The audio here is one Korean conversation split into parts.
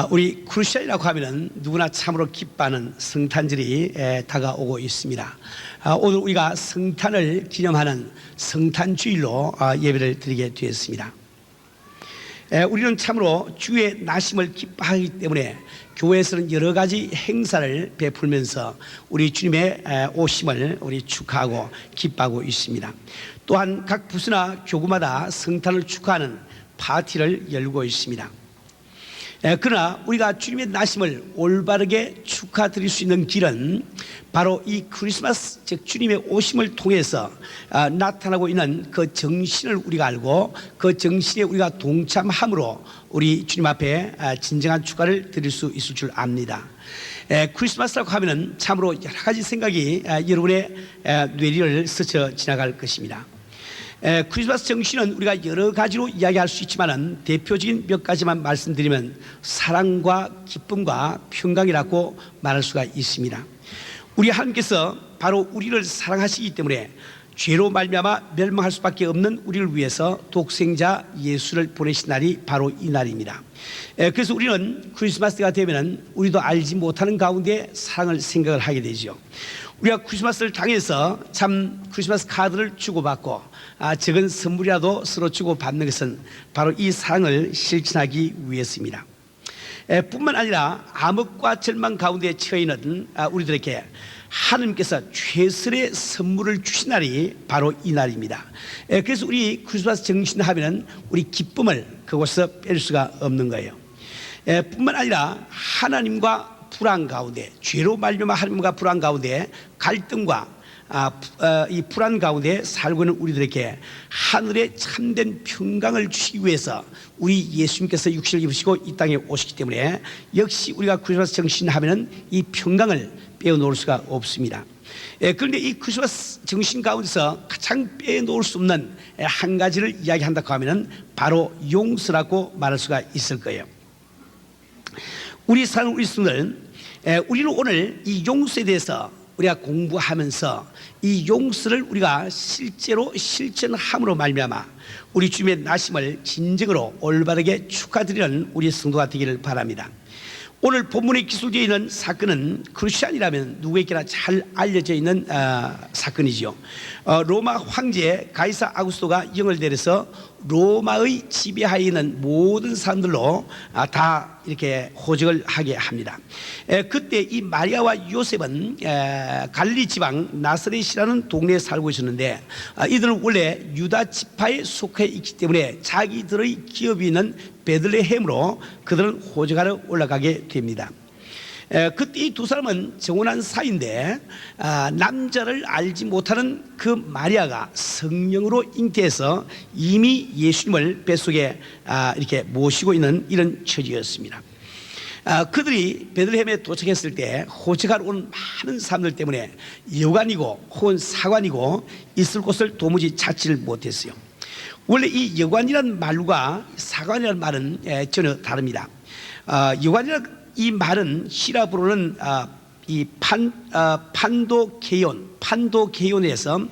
우리 크리스천이라고 하면은 누구나 참으로 기뻐하는 성탄절이 다가오고 있습니다. 오늘 우리가 성탄을 기념하는 성탄주일로 예배를 드리게 되었습니다. 우리는 참으로 주의 나심을 기뻐하기 때문에 교회에서는 여러 가지 행사를 베풀면서 우리 주님의 오심을 우리 축하하고 기뻐하고 있습니다. 또한 각 부서나 교구마다 성탄을 축하하는 파티를 열고 있습니다. 그러나 우리가 주님의 나심을 올바르게 축하드릴 수 있는 길은 바로 이 크리스마스, 즉 주님의 오심을 통해서 나타나고 있는 그 정신을 우리가 알고 그 정신에 우리가 동참함으로 우리 주님 앞에 진정한 축하를 드릴 수 있을 줄 압니다. 크리스마스라고 하면은 참으로 여러 가지 생각이 여러분의 뇌리를 스쳐 지나갈 것입니다. 크리스마스 정신은 우리가 여러 가지로 이야기할 수 있지만 대표적인 몇 가지만 말씀드리면 사랑과 기쁨과 평강이라고 말할 수가 있습니다. 우리 하나님께서 바로 우리를 사랑하시기 때문에 죄로 말미암아 멸망할 수밖에 없는 우리를 위해서 독생자 예수를 보내신 날이 바로 이 날입니다. 그래서 우리는 크리스마스가 되면 우리도 알지 못하는 가운데 사랑을 생각을 하게 되죠. 우리가 크리스마스를 당해서 참 크리스마스 카드를 주고받고 적은 선물이라도 서로 주고받는 것은 바로 이 사랑을 실천하기 위해서입니다. 뿐만 아니라 암흑과 절망 가운데 처해 있는 우리들에게 하나님께서 최선의 선물을 주신 날이 바로 이 날입니다. 그래서 우리 크리스마스 정신하면 우리 기쁨을 그곳에서 뺄 수가 없는 거예요. 뿐만 아니라 하나님과 불안 가운데, 죄로 말미암아 하나님과 불안 가운데 갈등과 이 불안 가운데 살고 있는 우리들에게 하늘의 참된 평강을 주시기 위해서 우리 예수님께서 육신을 입으시고 이 땅에 오시기 때문에 역시 우리가 크리스마스 정신하면은 이 평강을 빼어놓을 수가 없습니다. 그런데 이 크리스마스 정신 가운데서 가장 빼놓을 수 없는 한 가지를 이야기한다고 하면은 바로 용서라고 말할 수가 있을 거예요. 우리 사랑하는 우리 성도는 우리는 오늘 이 용서에 대해서 우리가 공부하면서 이 용서를 우리가 실제로 실천함으로 말미암아 우리 주님의 나심을 진정으로 올바르게 축하드리는 우리 성도가 되기를 바랍니다. 오늘 본문에 기술되어 있는 사건은 크리스천이라면 누구에게나 잘 알려져 있는 사건이죠. 로마 황제 가이사 아구스토가 영을 내려서 로마의 지배하에 있는 모든 사람들로 다 이렇게 호적을 하게 합니다. 그때 이 마리아와 요셉은 갈릴리 지방 나사렛이라는 동네에 살고 있었는데 이들은 원래 유다 지파에 속해 있기 때문에 자기들의 기업이 있는 베들레헴으로 그들은 호적하러 올라가게 됩니다. 그때 이 두 사람은 정혼한 사이인데 남자를 알지 못하는 그 마리아가 성령으로 잉태해서 이미 예수님을 뱃속에 이렇게 모시고 있는 이런 처지였습니다. 그들이 베들레헴에 도착했을 때 호적하러 온 많은 사람들 때문에 여관이고 혹은 사관이고 있을 곳을 도무지 찾지를 못했어요. 원래 이 여관이라는 말과 사관이라는 말은 전혀 다릅니다. 여관이라는 이 말은 히라브로는 이 판도게온에서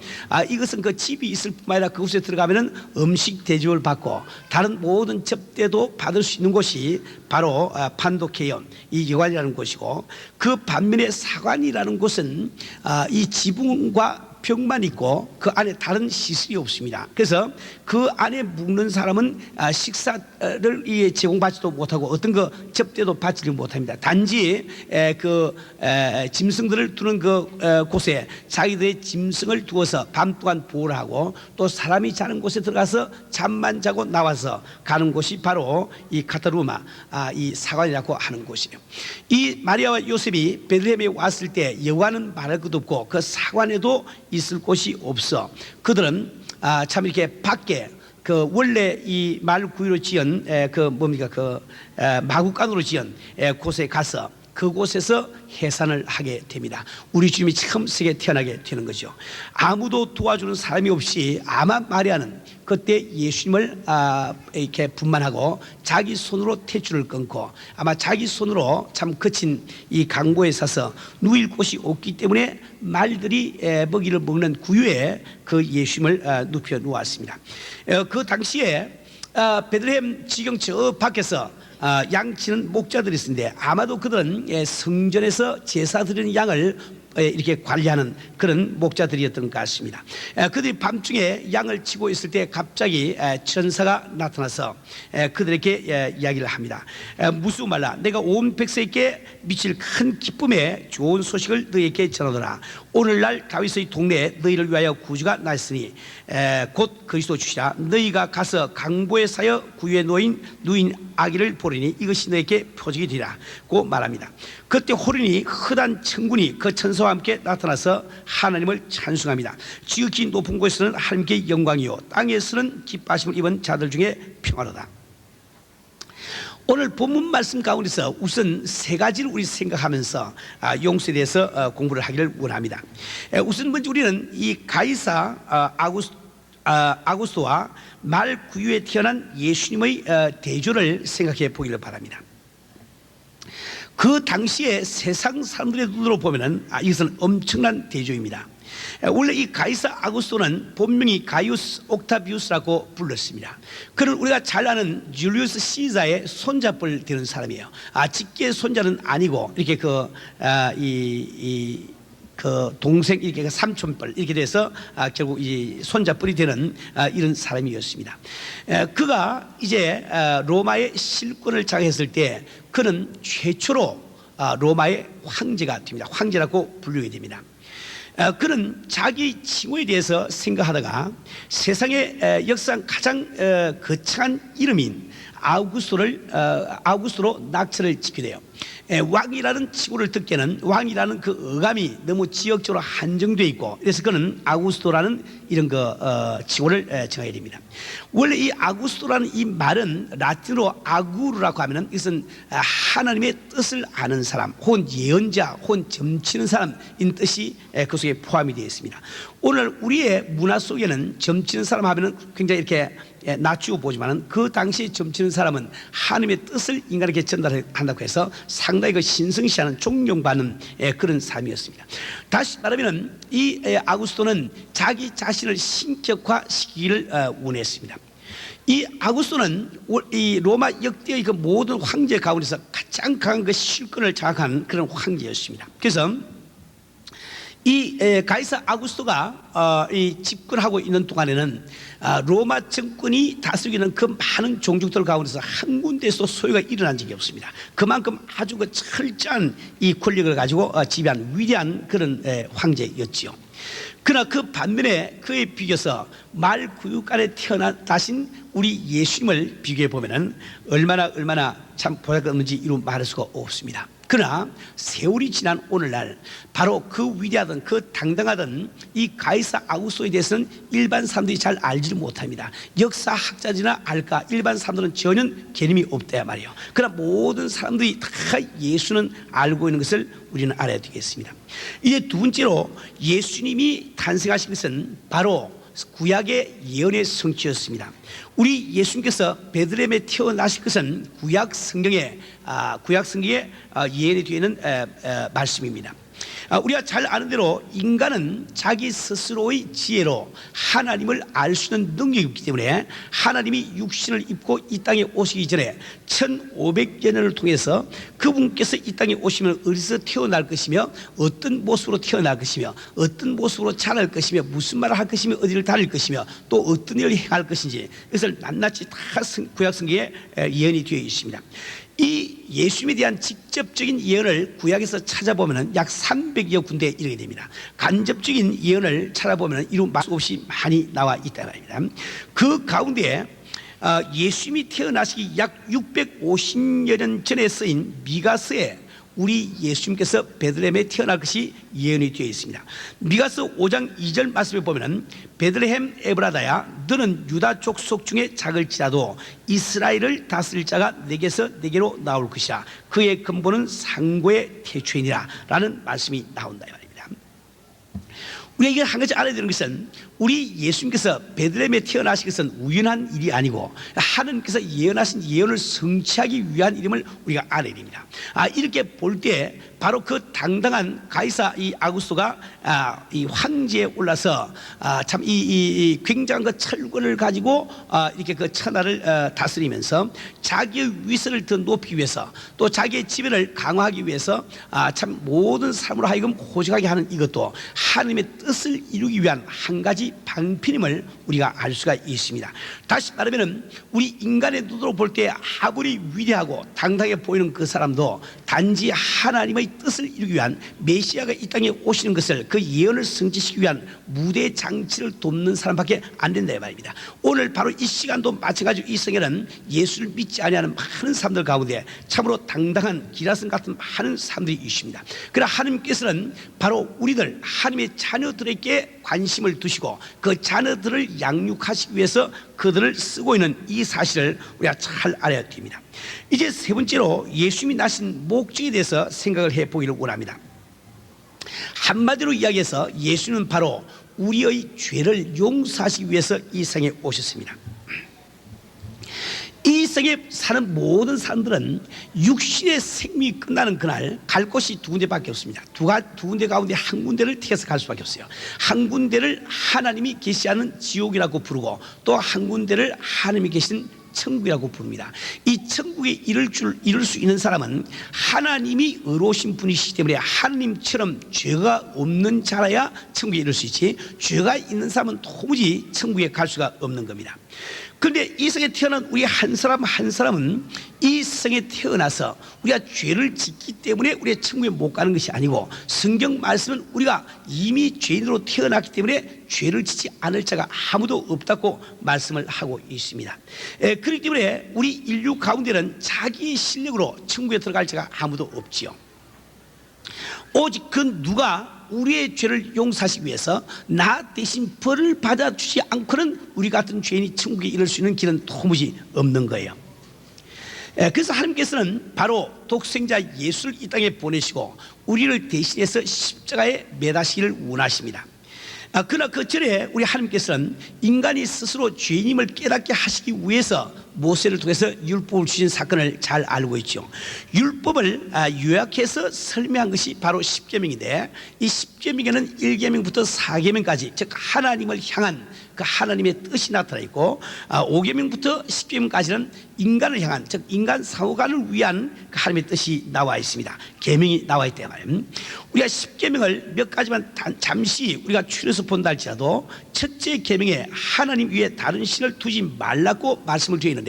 이것은 그 집이 있을 뿐만 아니라 그곳에 들어가면은 음식 대접을 받고 다른 모든 접대도 받을 수 있는 곳이 바로 판도게온 이 여관이라는 곳이고, 그 반면에 사관이라는 곳은 이 지붕과 벽만 있고 그 안에 다른 시설이 없습니다. 그래서 그 안에 묵는 사람은 식사를 제공받지도 못하고 어떤 그 접대도 받지를 못합니다. 단지 그 짐승들을 두는 그 곳에 자기들의 짐승을 두어서 밤 동안 보호를 하고 또 사람이 자는 곳에 들어가서 잠만 자고 나와서 가는 곳이 바로 이 카타루마 이 사관이라고 하는 곳이에요. 이 마리아와 요셉이 베들레헴에 왔을 때 여관은 말할 것도 없고 그 사관에도 있을 곳이 없어 그들은 참 이렇게 밖에 그 원래 이 말 구유로 지은 마구간으로 지은 곳에 가서 그곳에서 해산을 하게 됩니다. 우리 주님이 처음 세계에 태어나게 되는 거죠. 아무도 도와주는 사람이 없이 아마 마리아는 그때 예수님을 이렇게 분만하고 자기 손으로 탯줄을 끊고 아마 자기 손으로 참 거친 이 강보에 서서 누일 곳이 없기 때문에 말들이 먹이를 먹는 구유에 그 예수님을 눕혀 놓았습니다. 그 당시에 베들레헴 지경 저 밖에서 양치는 목자들이 있는데 아마도 그들은 성전에서 제사 드리는 양을 이렇게 관리하는 그런 목자들이었던 것 같습니다. 그들이 밤중에 양을 치고 있을 때 갑자기 천사가 나타나서 그들에게 이야기를 합니다. 무수 말라, 내가 온 백성에게 미칠 큰 기쁨의 좋은 소식을 너희에게 전하노라. 오늘날 다윗의 동네에 너희를 위하여 구주가 났으니 곧 그리스도 주시라. 너희가 가서 강보에 사여 구유에 놓인 누인 아기를 보리니 이것이 너희에게 표적이 되리라 고 말합니다. 그때 호련히 흑한 천군이 그 천사와 함께 나타나서 하나님을 찬송합니다. 지극히 높은 곳에서는 하나님께 영광이요 땅에서는 기뻐하심을 입은 자들 중에 평화로다. 오늘 본문 말씀 가운데서 우선 세 가지를 우리 생각하면서 용서에 대해서 공부를 하기를 원합니다. 우선 먼저 우리는 이 가이사 아구스토와 말 구유에 태어난 예수님의 대조를 생각해 보기를 바랍니다. 그 당시에 세상 사람들의 눈으로 보면은 이것은 엄청난 대조입니다. 원래 이 가이사 아구스토는 본명이 가이우스 옥타비우스라고 불렀습니다. 그는 우리가 잘 아는 줄리우스 시자의 손잡을 되는 사람이에요. 직계 손자는 아니고 이렇게 그 동생 이렇게 삼촌뻘 이렇게 돼서 결국 이 손자뻘이 되는 이런 사람이었습니다. 그가 이제 로마의 실권을 장악했을 때 그는 최초로 로마의 황제가 됩니다. 황제라고 불리게 됩니다. 그는 자기 칭호에 대해서 생각하다가 세상의 역사상 가장 거창한 이름인 아우구스토로 낙처를 짓게 돼요. 왕이라는 칭호를 듣기에는 왕이라는 그 어감이 너무 지역적으로 한정되어 있고, 그래서 그는 아구스토라는 이런 칭호를 정하게 됩니다. 원래 이 아구스토라는 이 말은 라틴어로 아구르라고 하면은 이것은 하나님의 뜻을 아는 사람, 혹은 예언자, 혹은 점치는 사람인 뜻이 그 속에 포함이 되어 있습니다. 오늘 우리의 문화 속에는 점치는 사람 하면은 굉장히 이렇게 낮추고 보지만은 그 당시 점치는 사람은 하나님의 뜻을 인간에게 전달한다고 해서 상당히 그 신성시하는 존경받는 그런 삶이었습니다. 다시 말하면은 이 아구스토는 자기 자신을 신격화시키기를 원했습니다. 이 아구스토는 이 로마 역대의 그 모든 황제 가운데서 가장 강한 그 실권을 장악한 그런 황제였습니다. 그래서 이 가이사 아구스토가 이 집권하고 있는 동안에는 로마 정권이 다스리는 그 많은 종족들 가운데서 한 군데에서 소요가 일어난 적이 없습니다. 그만큼 아주 그 철저한 이 권력을 가지고 지배한 위대한 그런 황제였지요. 그러나 그 반면에 그에 비교해서 말 구육간에 태어나신 우리 예수님을 비교해 보면은 얼마나 참 보잘것없는지 이루 말할 수가 없습니다. 그러나 세월이 지난 오늘날 바로 그 위대하던 그 당당하던 이 가이사 아구스토에 대해서는 일반 사람들이 잘 알지를 못합니다. 역사학자들이나 알까 일반 사람들은 전혀 개념이 없대야 말이에요. 그러나 모든 사람들이 다 예수는 알고 있는 것을 우리는 알아야 되겠습니다. 이제 두 번째로 예수님이 탄생하신 것은 바로 구약의 예언의 성취였습니다. 우리 예수님께서 베들레헴에 태어나실 것은 구약 성경의 예언이 되어 있는 말씀입니다. 우리가 잘 아는 대로 인간은 자기 스스로의 지혜로 하나님을 알 수 있는 능력이 없기 때문에 하나님이 육신을 입고 이 땅에 오시기 전에 1500여 년을 통해서 그분께서 이 땅에 오시면 어디서 태어날 것이며 어떤 모습으로 태어날 것이며 어떤 모습으로 자랄 것이며 무슨 말을 할 것이며 어디를 다닐 것이며 또 어떤 일을 행할 것인지 이것을 낱낱이 다 구약 성경에 예언이 되어 있습니다. 이 예수님에 대한 직접적인 예언을 구약에서 찾아보면 약 300여 군데에 이르게 됩니다. 간접적인 예언을 찾아보면 이루 말수 없이 많이 나와 있다 말입니다. 그 가운데 예수님이 태어나시기 약 650여 년 전에 쓰인 미가서에 우리 예수님께서 베들레헴에 태어날 것이 예언이 되어 있습니다. 미가서 5장 2절 말씀에 보면 베들레헴 에브라다야 너는 유다 족속 중에 작을지라도 이스라엘을 다스릴 자가 내게로 나올 것이라 그의 근본은 상고의 태초이니라 라는 말씀이 나온다 말입니다. 우리가 이걸 한 가지 알아야 되는 것은 우리 예수님께서 베들레헴에 태어나신 것은 우연한 일이 아니고 하나님께서 예언하신 예언을 성취하기 위한 일임을 우리가 알아야 됩니다. 이렇게 볼 때 바로 그 당당한 가이사 이 아구스토가 이 황제에 올라서 참 이 굉장한 그 철권을 가지고 이렇게 그 천하를 다스리면서 자기의 위세를 더 높이기 위해서 또 자기의 지배를 강화하기 위해서 참 모든 사람으로 하여금 호적하게 하는 이것도 하나님의 뜻을 이루기 위한 한 가지 방편임을 우리가 알 수가 있습니다. 다시 말하면 우리 인간의 눈으로 볼 때 아무리 위대하고 당당해 보이는 그 사람도 단지 하나님의 뜻을 이루기 위한 메시아가 이 땅에 오시는 것을 그 예언을 성취시키기 위한 무대 장치를 돕는 사람밖에 안 된다 이 말입니다. 오늘 바로 이 시간도 마찬가지로 이 성에는 예수를 믿지 아니하는 많은 사람들 가운데 참으로 당당한 기라성 같은 많은 사람들이 있습니다. 그러나 하나님께서는 바로 우리들 하나님의 자녀들에게 관심을 두시고 그 자녀들을 양육하시기 위해서 그들을 쓰고 있는 이 사실을 우리가 잘 알아야 됩니다. 이제 세 번째로 예수님이 나신 목적에 대해서 생각을 해보기를 원합니다. 한마디로 이야기해서 예수는 바로 우리의 죄를 용서하시기 위해서 이 세상에 오셨습니다. 이 세상에 사는 모든 사람들은 육신의 생명이 끝나는 그날 갈 곳이 두 군데밖에 없습니다. 두 군데 가운데 한 군데를 택해서 갈 수밖에 없어요. 한 군데를 하나님이 계시하는 지옥이라고 부르고 또 한 군데를 하나님이 계신 천국이라고 부릅니다. 이 천국에 이룰 수 있는 사람은 하나님이 의로우신 분이시기 때문에 하나님처럼 죄가 없는 자라야 천국에 이룰 수 있지, 죄가 있는 사람은 도무지 천국에 갈 수가 없는 겁니다. 그런데 이 세상에 태어난 우리 한 사람 한 사람은 이 세상에 태어나서 우리가 죄를 짓기 때문에 우리가 천국에 못 가는 것이 아니고, 성경 말씀은 우리가 이미 죄인으로 태어났기 때문에 죄를 짓지 않을 자가 아무도 없다고 말씀을 하고 있습니다. 그렇기 때문에 우리 인류 가운데는 자기의 실력으로 천국에 들어갈 자가 아무도 없지요. 오직 그 누가 우리의 죄를 용서하시기 위해서 나 대신 벌을 받아주지 않고는 우리 같은 죄인이 천국에 이를 수 있는 길은 도무지 없는 거예요. 그래서 하나님께서는 바로 독생자 예수를 이 땅에 보내시고 우리를 대신해서 십자가에 매다시기를 원하십니다. 그러나 그 전에 우리 하나님께서는 인간이 스스로 죄인임을 깨닫게 하시기 위해서 모세를 통해서 율법을 주신 사건을 잘 알고 있죠. 율법을 요약해서 설명한 것이 바로 십계명인데, 이 십계명에는 1계명부터 4계명까지 즉 하나님을 향한 그 하나님의 뜻이 나타나 있고, 5계명부터 10계명까지는 인간을 향한 즉 인간 사후간을 위한 그 하나님의 뜻이 나와 있습니다. 계명이 나와 있다 말이에요. 우리가 10계명을 몇 가지만 잠시 우리가 추려서 본다 할지라도, 첫째 계명에 하나님 위에 다른 신을 두지 말라고 말씀을 드려 있는데,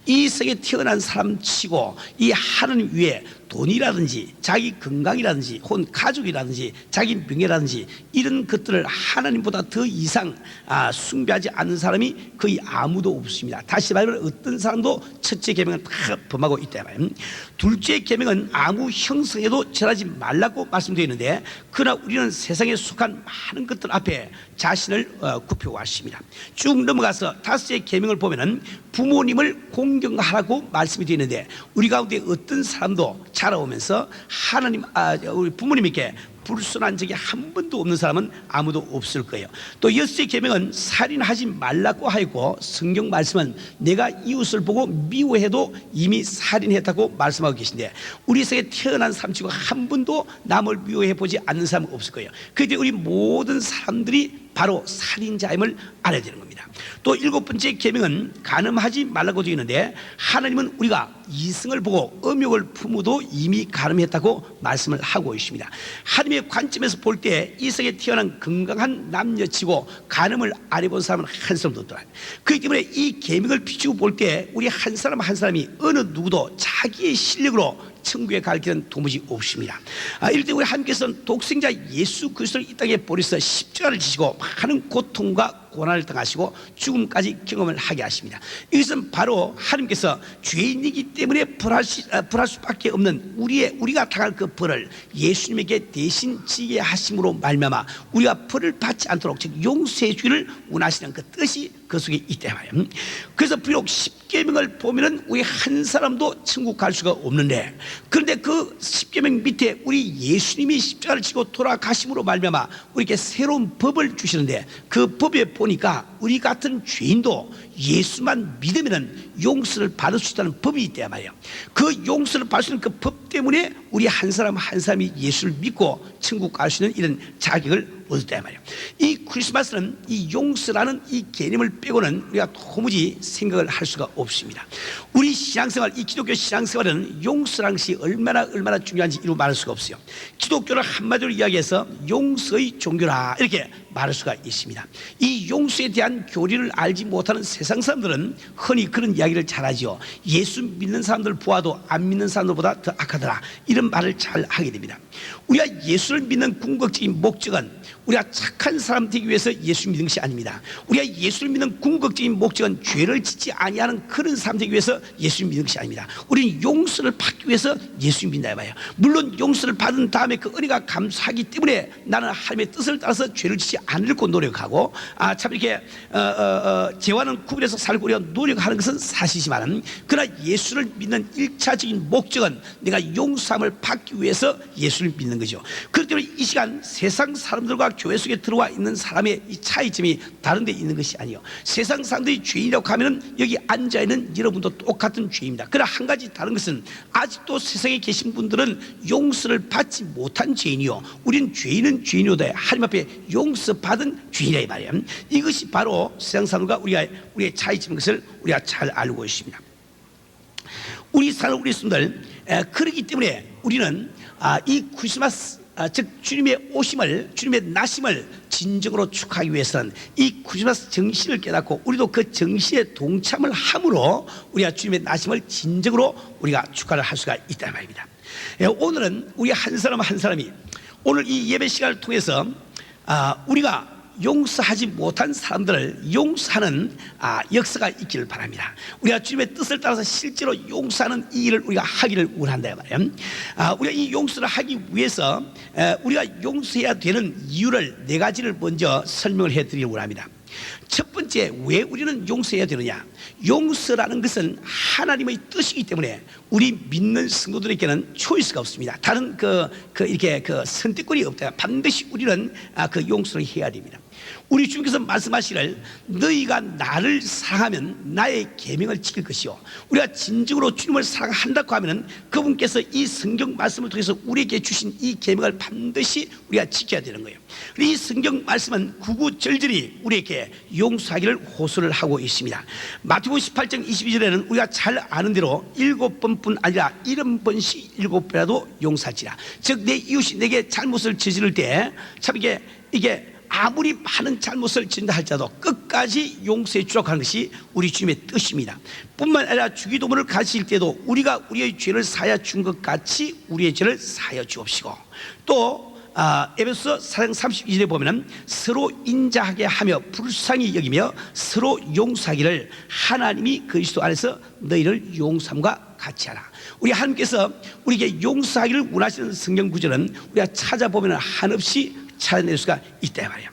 이 세상에 태어난 사람 치고 이 하나님 위에 돈이라든지 자기 건강이라든지 혹은 가족이라든지 자기 명예라든지 이런 것들을 하나님보다 더 이상 숭배하지 않는 사람이 거의 아무도 없습니다. 다시 말하면 어떤 사람도 첫째 계명은 다 범하고 있다 말이에요. 둘째 계명은 아무 형상에도 절하지 말라고 말씀되어 있는데, 그러나 우리는 세상에 속한 많은 것들 앞에 자신을 굽혀왔습니다. 쭉 넘어가서 다섯째 계명을 보면은 부모님을 공경하라고 말씀이 되어 있는데, 우리 가운데 어떤 사람도 자라오면서 하나님 우리 부모님께 불순한 적이 한 번도 없는 사람은 아무도 없을 거예요. 또 여섯째 계명은 살인하지 말라고 하였고, 성경 말씀은 내가 이웃을 보고 미워해도 이미 살인했다고 말씀하고 계신데, 우리 세상에 태어난 사람 치고 한 번도 남을 미워해 보지 않는 사람은 없을 거예요. 그런데 우리 모든 사람들이 바로 살인자임을 알아야 되는 겁니다. 또 일곱 번째 계명은 간음하지 말라고 되어 있는데, 하나님은 우리가 이성을 보고 음욕을 품어도 이미 간음했다고 말씀을 하고 있습니다. 하나님의 관점에서 볼 때 이 세상에 태어난 건강한 남녀치고 간음을 안 해본 사람은 한 사람도 없더라. 그렇기 때문에 이 계명을 비추고 볼 때 우리 한 사람 한 사람이 어느 누구도 자기의 실력으로 천국에 갈 길은 도무지 없습니다. 이럴 때 우리 하나님께서는 독생자 예수 그리스도를 이 땅에 보내서 십자가를 지시고 많은 고통과 고난을 당하시고 죽음까지 경험을 하게 하십니다. 이것은 바로 하나님께서 죄인이기 때문에 벌할 수밖에 없는 우리가 당할 그 벌을 예수님에게 대신 지게 하심으로 말미암아 우리가 벌을 받지 않도록 즉 용서해 주기를 원하시는 그 뜻이 그 속에 있다 말이에요. 그래서 비록 십계명을 보면은 우리 한 사람도 천국 갈 수가 없는데, 그런데 그 십계명 밑에 우리 예수님이 십자가를 지고 돌아가심으로 말미암아 우리에게 새로운 법을 주시는데, 그 법에 보니까 우리 같은 죄인도 예수만 믿으면은 용서를 받을 수 있다는 법이 있다 말이에요. 그 용서를 받을 수 있는 그 법 때문에 우리 한 사람 한 사람이 예수를 믿고 천국 갈 수 있는 이런 자격을 얻었다 말이에요. 이 크리스마스는 이 용서라는 이 개념을 빼고는 우리가 도무지 생각을 할 수가 없습니다. 우리 신앙생활, 이 기독교 신앙생활은 용서라는 것이 얼마나 중요한지 이루 말할 수가 없어요. 기독교를 한마디로 이야기해서 용서의 종교라 이렇게 말할 수가 있습니다. 이 용서에 대한 교리를 알지 못하는 세상 사람들은 흔히 그런 이야기를 잘하죠. 예수 믿는 사람들 보아도 안 믿는 사람들보다 더 악하더라, 이런 말을 잘 하게 됩니다. 우리가 예수를 믿는 궁극적인 목적은 우리가 착한 사람 되기 위해서 예수 믿는 것이 아닙니다. 우리가 예수를 믿는 궁극적인 목적은 죄를 짓지 아니하는 그런 사람 되기 위해서 예수 믿는 것이 아닙니다. 우리는 용서를 받기 위해서 예수 믿는다 봐요. 물론 용서를 받은 다음에 그 은혜가 감사하기 때문에 나는 하나님의 뜻을 따라서 죄를 짓지 않으려고 노력하고, 참 이렇게 죄와는 구분해서 살고 우리가 노력하는 것은 사실이지만, 그러나 예수를 믿는 1차적인 목적은 내가 용서함을 받기 위해서 예수를 믿는 거죠. 그렇기 때문에 이 시간 세상 사람들과 교회 속에 들어와 있는 사람의 이 차이점이 다른 데 있는 것이 아니에요. 세상 사람들이 죄인이라고 하면 여기 앉아있는 여러분도 똑같은 죄입니다. 그러나 한 가지 다른 것은 아직도 세상에 계신 분들은 용서를 받지 못한 죄인이요, 우리는 죄인은 죄인이오다, 하나님 앞에 용서받은 죄인이라 이 말이에요. 이것이 바로 세상 사람들과 우리의 차이점인 것을 우리가 잘 알고 있습니다. 우리 사는 우리 분들, 그렇기 때문에 우리는 이 크리스마스, 즉 주님의 오심을, 주님의 나심을 진정으로 축하하기 위해서는 이 크리스마스 정신을 깨닫고 우리도 그 정신에 동참을 함으로 우리가 주님의 나심을 진정으로 우리가 축하를 할 수가 있다는 말입니다. 오늘은 우리 한 사람 한 사람이 오늘 이 예배 시간을 통해서 우리가 용서하지 못한 사람들을 용서하는 역사가 있기를 바랍니다. 우리가 주님의 뜻을 따라서 실제로 용서하는 이 일을 우리가 하기를 원한다 말이에요. 우리가 이 용서를 하기 위해서 우리가 용서해야 되는 이유를 4가지를 먼저 설명을 해드리기를 원합니다. 첫 번째, 왜 우리는 용서해야 되느냐? 용서라는 것은 하나님의 뜻이기 때문에 우리 믿는 성도들에게는 초이스가 없습니다. 다른 이렇게 선택권이 없다. 반드시 우리는 그 용서를 해야 됩니다. 우리 주님께서 말씀하시기를 너희가 나를 사랑하면 나의 계명을 지킬 것이요, 우리가 진정으로 주님을 사랑한다고 하면 그분께서 이 성경 말씀을 통해서 우리에게 주신 이 계명을 반드시 우리가 지켜야 되는 거예요. 이 성경 말씀은 구구절절히 우리에게 용서하기를 호소를 하고 있습니다. 마태복음 18장 22절에는 우리가 잘 아는 대로 7번뿐 아니라 70번씩 7배라도 용서하지라. 즉 내 이웃이 내게 잘못을 저지를 때 참 이게 아무리 많은 잘못을 짓는다 할지라도 끝까지 용서해 주라고 하는 것이 우리 주님의 뜻입니다. 뿐만 아니라 주기도문을 가르칠 때도 우리가 우리의 죄를 사하여 준 것 같이 우리의 죄를 사하여 주옵시고, 또 에베소 4장 32절에 보면 서로 인자하게 하며 불쌍히 여기며 서로 용서하기를 하나님이 그리스도 안에서 너희를 용서함과 같이 하라. 우리 하나님께서 우리에게 용서하기를 원하시는 성경 구절은 우리가 찾아보면 한없이 찾아낼 수가 있다 말이에요.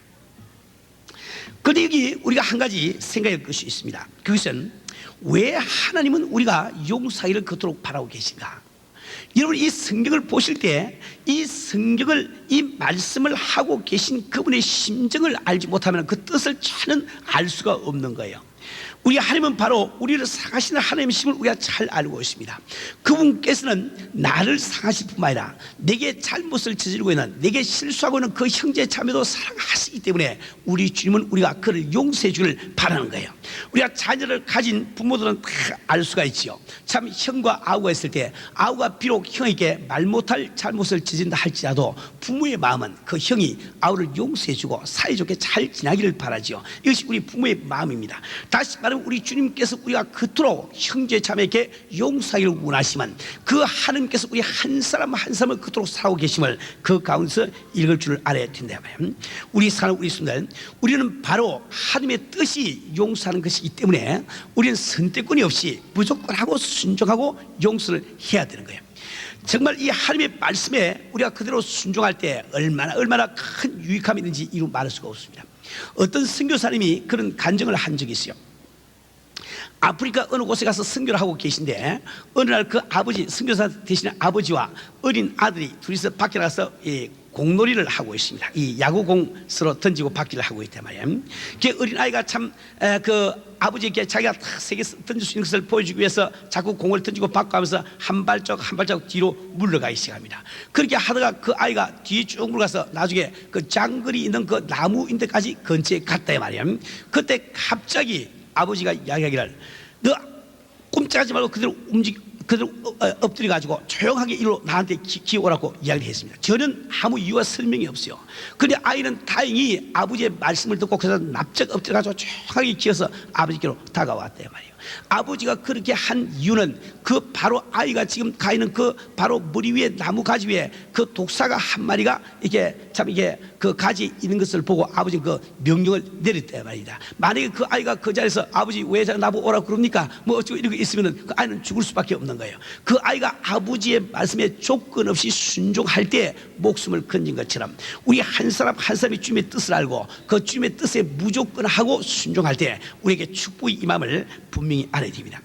그런데 여기 우리가 한 가지 생각할 것이 있습니다. 그것은 왜 하나님은 우리가 용서하기를 그토록 바라고 계신가? 여러분, 이 성경을 보실 때 이 성경을, 이 말씀을 하고 계신 그분의 심정을 알지 못하면 그 뜻을 전혀 알 수가 없는 거예요. 우리 하나님은 바로 우리를 사랑하시는 하나님이심을 우리가 잘 알고 있습니다. 그분께서는 나를 사랑하실 뿐만 아니라 내게 잘못을 저지르고 있는, 내게 실수하고 있는 그 형제 자매도 사랑하시기 때문에 우리 주님은 우리가 그를 용서해 주기를 바라는 거예요. 우리가 자녀를 가진 부모들은 다 알 수가 있지요. 참 형과 아우가 있을 때 아우가 비록 형에게 말 못할 잘못을 저지른다 할지라도 부모의 마음은 그 형이 아우를 용서해 주고 사이좋게 잘 지나기를 바라지요. 이것이 우리 부모의 마음입니다. 다시 말하면 우리 주님께서 우리가 그토록 형제 자매에게 용서하기를 원하시면 그 하나님께서 우리 한 사람 한 사람을 그토록 사랑하고 계심을 그 가운데서 읽을 줄 알아야 된다 말이에요. 우리 사는 우리 순간 우리는 바로 하나님의 뜻이 용서하는 것이기 때문에 우리는 선택권이 없이 무조건 하고 순종하고 용서를 해야 되는 거예요. 정말 이 하나님의 말씀에 우리가 그대로 순종할 때 얼마나 큰 유익함이 있는지 이루 말할 수가 없습니다. 어떤 선교사님이 그런 간증을 한 적이 있어요. 아프리카 어느 곳에 가서 선교를 하고 계신데 어느 날 그 아버지, 선교사 되시는 아버지와 어린 아들이 둘이서 밖에 나가서 공놀이를 하고 있습니다. 이 야구공 서로 던지고 받기를 하고 있단 말이에요. 그 어린 아이가 참 그 아버지에게 자기가 탁 세게 던질 수 있는 것을 보여주기 위해서 자꾸 공을 던지고 받고 하면서 한 발짝 한 발짝 뒤로 물러가기 시작합니다. 그렇게 하다가 그 아이가 뒤에 쭉 물러가서 나중에 그 장거리 있는 그 나무인 데까지 근처에 갔다 말이에요. 그때 갑자기 아버지가 이야기하기를, 너 꼼짝하지 말고 그대로 엎드려 가지고 조용하게 이리로 나한테 기어오라고 이야기를 했습니다. 저는 아무 이유와 설명이 없어요. 그런데 아이는 다행히 아버지의 말씀을 듣고 그래서 납작 엎드려 가지고 조용하게 기어서 아버지께로 다가왔대요 말이에요. 아버지가 그렇게 한 이유는 그 바로 아이가 지금 가 있는 그 바로 머리 위에 나무 가지 위에 그 독사가 한 마리가 이게 그 가지에 있는 것을 보고 아버지는 그 명령을 내렸단 말이다. 만약에 그 아이가 그 자리에서 아버지 왜 나보고 오라고 그럽니까? 뭐 어쩌고 이렇게 있으면은 그 아이는 죽을 수밖에 없는 거예요. 그 아이가 아버지의 말씀에 조건 없이 순종할 때 목숨을 건진 것처럼 우리 한 사람 한 사람이 주님의 뜻을 알고 그 주님의 뜻에 무조건하고 순종할 때 우리에게 축복이 임함을 분명히 알아야 됩니다.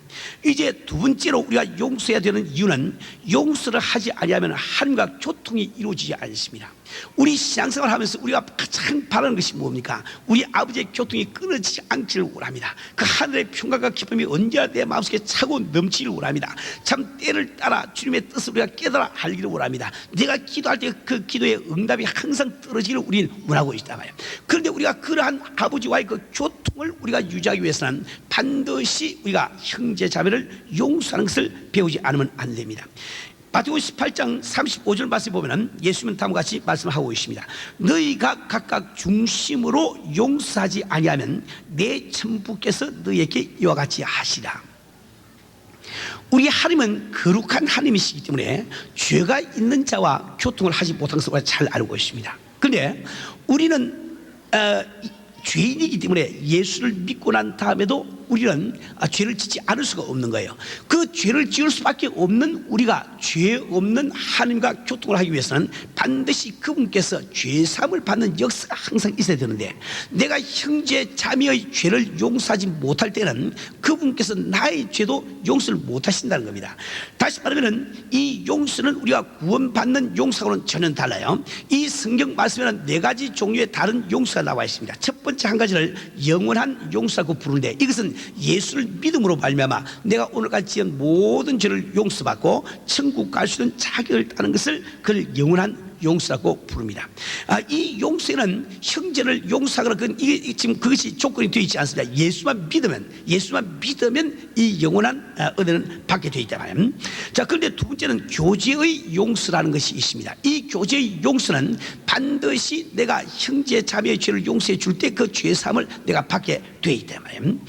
이제 두 번째로 우리가 용서해야 되는 이유는 용서를 하지 아니하면 하나님과 교통이 이루어지지 않습니다. 우리 신앙생활 하면서 우리가 가장 바라는 것이 뭡니까? 우리 아버지의 교통이 끊어지지 않기를 원합니다. 그 하늘의 평강과 기쁨이 언제나 내 마음속에 차고 넘치기를 원합니다. 참 때를 따라 주님의 뜻을 우리가 깨달아 알기를 원합니다. 내가 기도할 때 그 기도의 응답이 항상 떨어지기를 우리는 원하고 있다고요. 그런데 우리가 그러한 아버지와의 그 교통을 우리가 유지하기 위해서는 반드시 우리가 형제 자매를 용서하는 것을 배우지 않으면 안 됩니다. 마태복음 18장 35절 말씀 보면은 예수님은 다음과 같이 말씀하고 있습니다. 너희가 각각 중심으로 용서하지 아니하면 내 천부께서 너희에게 이와 같이 하시라. 우리 하나님은 거룩한 하나님이시기 때문에 죄가 있는 자와 교통을 하지 못하는 것을 우리가 잘 알고 있습니다. 그런데 우리는 죄인이기 때문에 예수를 믿고 난 다음에도 우리는 죄를 짓지 않을 수가 없는 거예요. 그 죄를 지을 수밖에 없는 우리가 죄 없는 하나님과 교통을 하기 위해서는 반드시 그분께서 죄사함을 받는 역사가 항상 있어야 되는데, 내가 형제 자매의 죄를 용서하지 못할 때는 그분께서 나의 죄도 용서를 못하신다는 겁니다. 다시 말하면 이 용서는 우리가 구원받는 용서하고는 전혀 달라요. 이 성경 말씀에는 네 가지 종류의 다른 용서가 나와 있습니다. 첫 번째 한 가지를 영원한 용서라고 부르는데, 이것은 예수를 믿음으로 말미암아 내가 오늘까지 지은 모든 죄를 용서받고 천국 갈 수 있는 자격을 따는 것을 그를 영원한 용서라고 부릅니다. 이 용서는 형제를 용서하거나 이게 지금 그것이 조건이 되어 있지 않습니다. 예수만 믿으면 이 영원한 은혜는 받게 되어 있다 말이에요. 자, 그런데 두 번째는 교제의 용서라는 것이 있습니다. 이 교제의 용서는 반드시 내가 형제 자매의 죄를 용서해 줄 때 그 죄사함을 내가 받게 되어 있다 말이에요.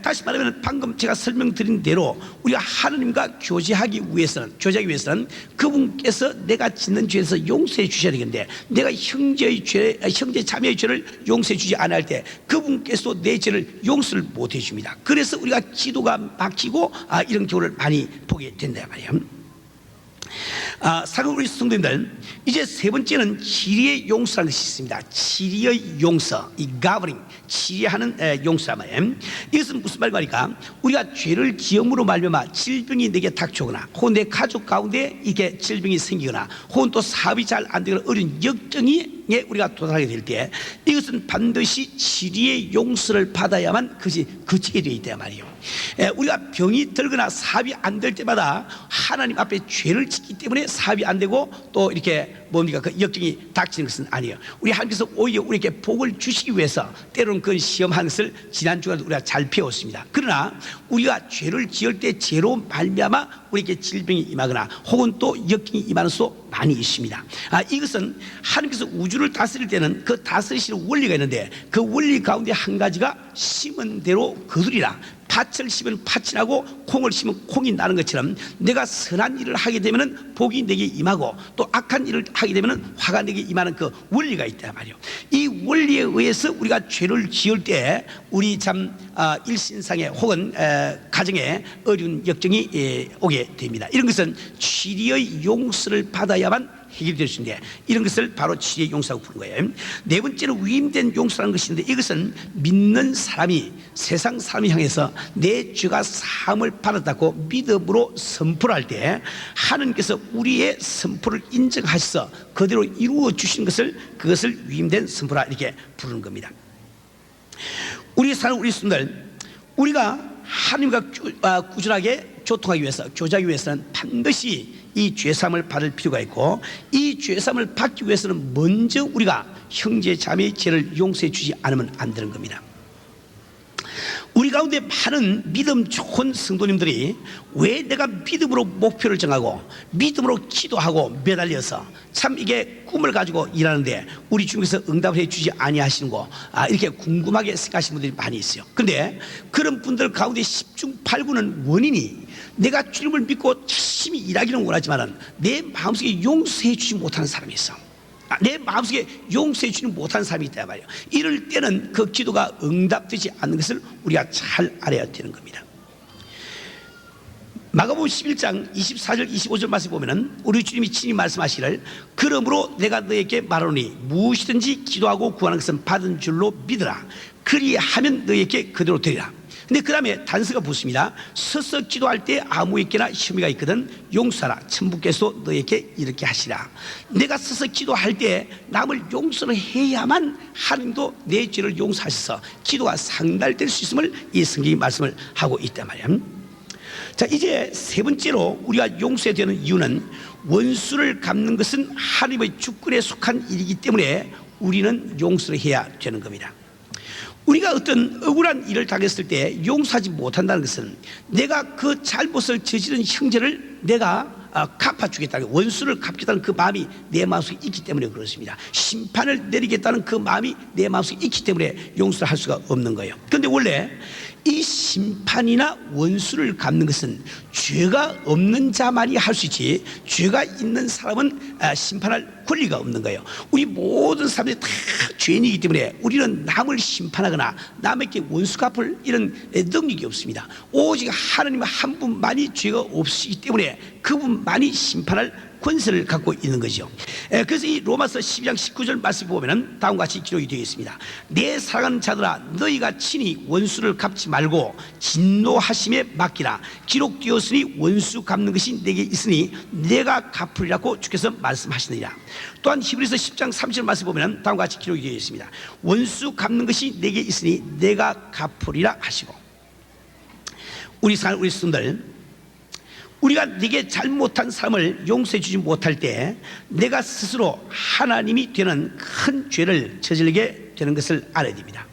다시 말하면 방금 제가 설명드린 대로 우리가 하나님과 교제하기 위해서는 그분께서 내가 짓는 죄에서 용서해 주셔야 되겠는데, 내가 형제 자매의 죄를 용서해 주지 않을 때 그분께서도 내 죄를 용서를 못 해줍니다. 그래서 우리가 기도가 막히고 이런 경우를 많이 보게 된다 말이에요. 사랑하는 우리 성도님들, 이제 세 번째는 지리의 용서라는 것이 있습니다. 지리의 용서, 이 가버링, 지리하는 용서란 말이에요. 이것은 무슨 말입니까? 우리가 죄를 지음으로 말미암아 질병이 내게 닥쳐오거나, 혹은 내 가족 가운데 이게 질병이 생기거나, 혹은 또 사업이 잘 안 되거나 어려운 역정이 우리가 도달하게 될 때 이것은 반드시 지리의 용서를 받아야만 그것이 그치게 되어 있단 말이에요. 우리가 병이 들거나 사업이 안 될 때마다 하나님 앞에 죄를 짓기 때문에 사업이 안 되고 또 이렇게 그 역경이 닥치는 것은 아니에요. 우리 하나님께서 오히려 우리에게 복을 주시기 위해서 때로는 그 시험하는 것을 지난 주간에 우리가 잘 배웠습니다. 그러나 우리가 죄를 지을 때 죄로 말미암아 우리에게 질병이 임하거나 혹은 또 역경이 임하는 수도 많이 있습니다. 이것은 하나님께서 우주를 다스릴 때는 그 다스리시는 원리가 있는데, 그 원리 가운데 한 가지가 심은 대로 거두리라. 밭을 심으면 밭이 나고 콩을 심으면 콩이 나는 것처럼, 내가 선한 일을 하게 되면 복이 내게 임하고 또 악한 일을 하게 되면 화가 내게 임하는 그 원리가 있단 말이에요. 이 원리에 의해서 우리가 죄를 지을 때 우리 참 일신상에 혹은 가정에 어려운 역정이 오게 됩니다. 이런 것은 지리의 용서를 받아야만 해결될 수 있는데, 이런 것을 바로 치유의 용서라고 부르는 거예요. 네 번째로 위임된 용서라는 것인데, 이것은 믿는 사람이 세상 사람을 향해서 내 죄가 사함을 받았다고 믿음으로 선포를 할 때 하나님께서 우리의 선포를 인정하셔서 그대로 이루어 주시는 것을, 그것을 위임된 선포라 이렇게 부르는 겁니다. 우리 사는 우리 성도들, 우리가 하나님과 꾸준하게 교통하기 위해서, 교제하기 위해서는 반드시 이 죄사함을 받을 필요가 있고, 이 죄사함을 받기 위해서는 먼저 우리가 형제 자매의 죄를 용서해 주지 않으면 안 되는 겁니다. 우리 가운데 많은 믿음 좋은 성도님들이 왜 내가 믿음으로 목표를 정하고 믿음으로 기도하고 매달려서 참 이게 꿈을 가지고 일하는데 우리 주님께서 응답을 해주지 아니하시는 거, 이렇게 궁금하게 생각하시는 분들이 많이 있어요. 그런데 그런 분들 가운데 10중 8구는 원인이 내가 주님을 믿고 열심히 일하기는 원하지만 내 마음속에 용서해 주지 못하는 사람이 있어. 내 마음속에 용서해 주지 못하는 사람이 있단 말이에요. 이럴 때는 그 기도가 응답되지 않는 것을 우리가 잘 알아야 되는 겁니다. 마가복음 11장 24절 25절 말씀 보면은 우리 주님이 친히 말씀하시기를, 그러므로 내가 너에게 말하노니 무엇이든지 기도하고 구하는 것은 받은 줄로 믿으라. 그리하면 너에게 그대로 되리라. 근데 그 다음에 단서가 붙습니다. 서서 기도할 때 아무에게나 혐의가 있거든 용서하라. 천부께서 너에게 이렇게 하시라. 내가 서서 기도할 때 남을 용서를 해야만 하나님도 내 죄를 용서하셔서 기도가 상달될 수 있음을 이 성경이 말씀을 하고 있단 말이야. 자, 이제 세 번째로 우리가 용서해야 되는 이유는, 원수를 갚는 것은 하나님의 주권에 속한 일이기 때문에 우리는 용서를 해야 되는 겁니다. 우리가 어떤 억울한 일을 당했을 때 용서하지 못한다는 것은 내가 그 잘못을 저지른 형제를 내가 갚아주겠다는, 원수를 갚겠다는 그 마음이 내 마음속에 있기 때문에 그렇습니다. 심판을 내리겠다는 그 마음이 내 마음속에 있기 때문에 용서를 할 수가 없는 거예요. 그런데 원래 이 심판이나 원수를 갚는 것은 죄가 없는 자만이 할 수 있지, 죄가 있는 사람은 심판할 권리가 없는 거예요. 우리 모든 사람들이 다 죄인이기 때문에 우리는 남을 심판하거나 남에게 원수 갚을 이런 능력이 없습니다. 오직 하나님 한 분만이 죄가 없으시기 때문에 그분만이 심판할 권세를 갖고 있는 거죠. 그래서 이 로마서 12장 19절 말씀 보면 다음과 같이 기록이 되어 있습니다. 내 사랑하는 자들아, 너희가 친히 원수를 갚지 말고 진노하심에 맡기라. 기록되었으니 원수 갚는 것이 내게 있으니 내가 갚으리라고 주께서 말씀하시느니라. 또한 히브리서 10장 30절 말씀 보면 다음과 같이 기록이 되어 있습니다. 원수 갚는 것이 내게 있으니 내가 갚으리라 하시고. 우리 성도들, 우리가 내게 잘못한 사람을 용서해 주지 못할 때 내가 스스로 하나님이 되는 큰 죄를 저지르게 되는 것을 알아야 됩니다.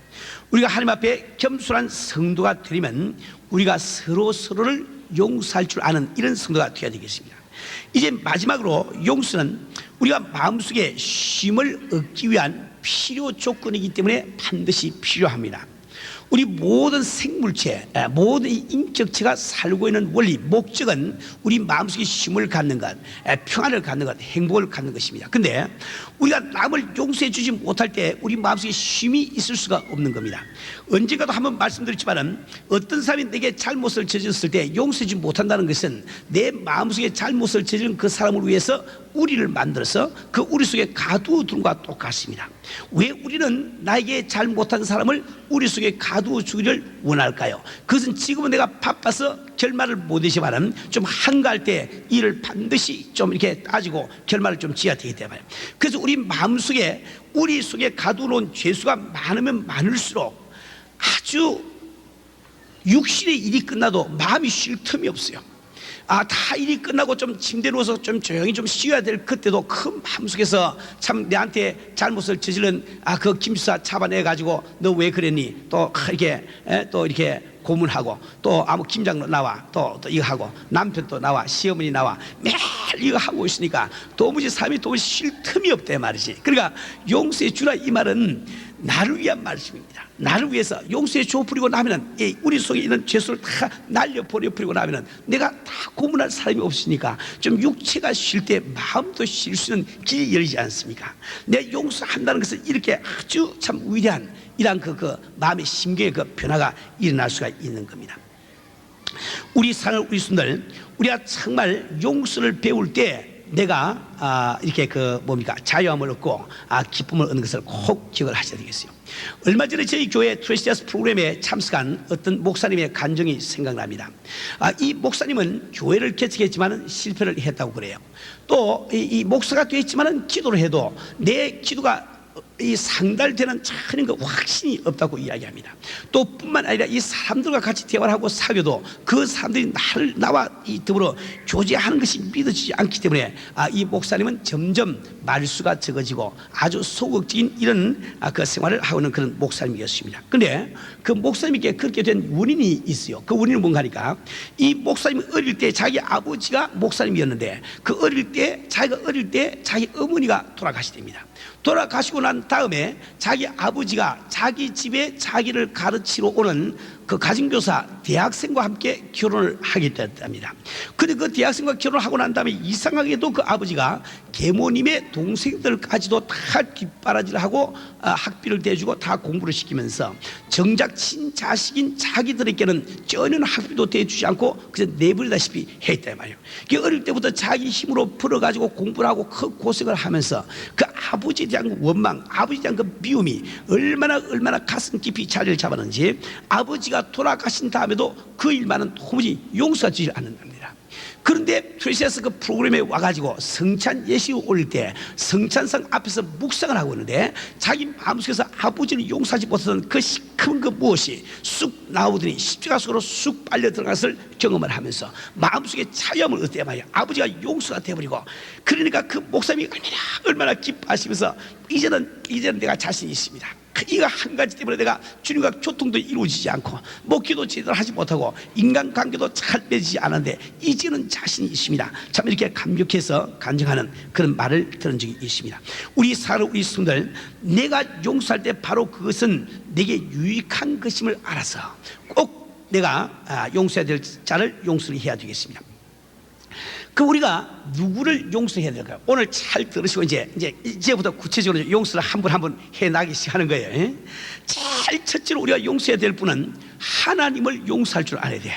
우리가 하나님 앞에 겸손한 성도가 되려면 우리가 서로를 용서할 줄 아는 이런 성도가 되어야 되겠습니다. 이제 마지막으로 용서는 우리가 마음속에 쉼을 얻기 위한 필요 조건이기 때문에 반드시 필요합니다. 우리 모든 생물체, 모든 인격체가 살고 있는 원리, 목적은 우리 마음속에 쉼을 갖는 것, 평안을 갖는 것, 행복을 갖는 것입니다. 근데 우리가 남을 용서해 주지 못할 때 우리 마음속에 쉼이 있을 수가 없는 겁니다. 언젠가도 한번 말씀드렸지만 어떤 사람이 내게 잘못을 저질렀을 때 용서해 주지 못한다는 것은 내 마음속에 잘못을 저지른 그 사람을 위해서 우리를 만들어서 그 우리 속에 가두어 두는 것과 똑같습니다. 왜 우리는 나에게 잘못한 사람을 우리 속에 가두어 주기를 원할까요? 그것은 지금은 내가 바빠서 결말을 못 내지만은 좀 한가할 때 일을 반드시 좀 이렇게 따지고 결말을 좀 지어야 되기 때문에. 그래서 우리 마음속에, 우리 속에 가두어 놓은 죄수가 많으면 많을수록 아주 육신의 일이 끝나도 마음이 쉴 틈이 없어요. 다 일이 끝나고 좀 침대에 누워서 좀 조용히 좀 쉬어야 될 그때도 큰 마음속에서 참 내한테 잘못을 저지른 그 김수사 잡아내가지고 너 왜 그랬니? 또 이렇게 고문하고 또 김장 나와 또 이거 하고 남편도 나와 시어머니 나와 매일 이거 하고 있으니까 도무지 삶이 쉴 틈이 없대 말이지. 그러니까 용서해 주라 이 말은 나를 위한 말씀입니다. 나를 위해서 용서해 줘버리고 나면은 우리 속에 있는 죄수를 다 날려버려버리고 나면은 내가 다 고문할 사람이 없으니까 좀 육체가 쉴 때 마음도 쉴 수 있는 길이 열리지 않습니까? 내 용서한다는 것은 이렇게 아주 참 위대한 이러한 그 마음의 심경의 그 변화가 일어날 수가 있는 겁니다. 우리 사는 우리 순들, 우리가 정말 용서를 배울 때 내가 이렇게 자유함을 얻고 기쁨을 얻는 것을 꼭 기억을 하셔야 되겠어요. 얼마 전에 저희 교회 트레시아스 프로그램에 참석한 어떤 목사님의 간증이 생각납니다. 이 목사님은 교회를 개척했지만 실패를 했다고 그래요. 또 이 목사가 되었지만 기도를 해도 내 기도가 이 상달되는 전혀 그 확신이 없다고 이야기합니다. 또 뿐만 아니라 이 사람들과 같이 대화를 하고 사귀어도 그 사람들이 나와 더불어 교제하는 것이 믿어지지 않기 때문에 이 목사님은 점점 말수가 적어지고 아주 소극적인 이런 그 생활을 하고 있는 그런 목사님이었습니다. 그런데 그 목사님에게 그렇게 된 원인이 있어요. 그 원인은 뭔가 하니까 이 목사님이 어릴 때 자기 아버지가 목사님이었는데 그 자기가 어릴 때 자기 어머니가 돌아가시됩니다. 돌아가시고 난 다음에 자기 아버지가 자기 집에 자기를 가르치러 오는 그 가정교사 대학생과 함께 결혼을 하게 됐답니다. 근데 그 대학생과 결혼하고 난 다음에 이상하게도 그 아버지가 계모님의 동생들까지도 다 뒷바라지를 하고 학비를 대주고 다 공부를 시키면서 정작 친자식인 자기들에게는 전혀 학비도 대주지 않고 그저 내버리다시피 했단 말이에요. 어릴 때부터 자기 힘으로 벌어가지고 공부를 하고 그 고생을 하면서 그 아버지에 대한 원망, 아버지에 대한 그 미움이 얼마나 가슴 깊이 자리를 잡았는지 아버지가 돌아가신 다음에도 그 일만은 도무지 용서하지 않는답니다. 그런데 트레시아스 그 프로그램에 와가지고 성찬 예식을 올릴 때 성찬상 앞에서 묵상을 하고 있는데 자기 마음속에서 아버지를 용서하지 못하던 그 시커먼 그 무엇이 쑥 나오더니 십자가 속으로 쑥 빨려 들어갔을 경험을 하면서 마음속에 자유함을 얻대 말이야. 아버지가 용서가 되어버리고 그러니까 그 목사님이 얼마나 기뻐하시면서 이제는 내가 자신이 있습니다. 이거 한 가지 때문에 내가 주님과 교통도 이루어지지 않고 기도 제대로 하지 못하고 인간관계도 잘 맺지 않았는데 이제는 자신이 있습니다. 참 이렇게 감격해서 간증하는 그런 말을 들은 적이 있습니다. 우리 성도들 내가 용서할 때 바로 그것은 내게 유익한 것임을 알아서 꼭 내가 용서해야 될 자를 용서를 해야 되겠습니다. 우리가 누구를 용서해야 될까요? 오늘 잘 들으시고 이제부터 구체적으로 용서를 한 분 해나가기 시작하는 거예요. 제일 첫째로 우리가 용서해야 될 분은 하나님을 용서할 줄 알아야 돼.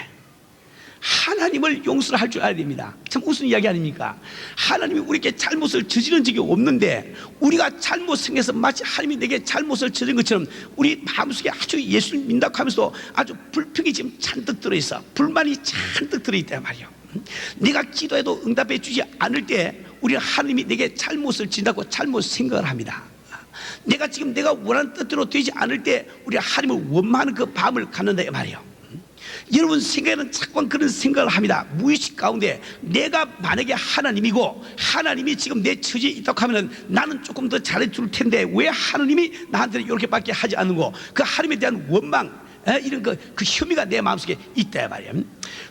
하나님을 용서를 할 줄 알아야 됩니다. 참 무슨 이야기 아닙니까? 하나님이 우리에게 잘못을 저지른 적이 없는데 우리가 잘못 생겨서 마치 하나님이 내게 잘못을 저지른 것처럼 우리 마음속에 아주 예수를 믿는다고 하면서도 아주 불평이 지금 잔뜩 들어있어. 불만이 잔뜩 들어있단 말이에요. 내가 기도해도 응답해 주지 않을 때 우리는 하나님이 내게 잘못을 진다고 잘못 생각을 합니다. 내가 원하는 뜻대로 되지 않을 때 우리가 하나님을 원망하는 그 마음을 갖는다 이 말이에요. 여러분 생각에는 자꾸 그런 생각을 합니다. 무의식 가운데 내가 만약에 하나님이고 하나님이 지금 내 처지에 있다고 하면 나는 조금 더 잘해줄 텐데 왜 하나님이 나한테는 이렇게밖에 하지 않는고 그 하나님에 대한 원망 이런 그 혐의가 내 마음속에 있다 말이에요.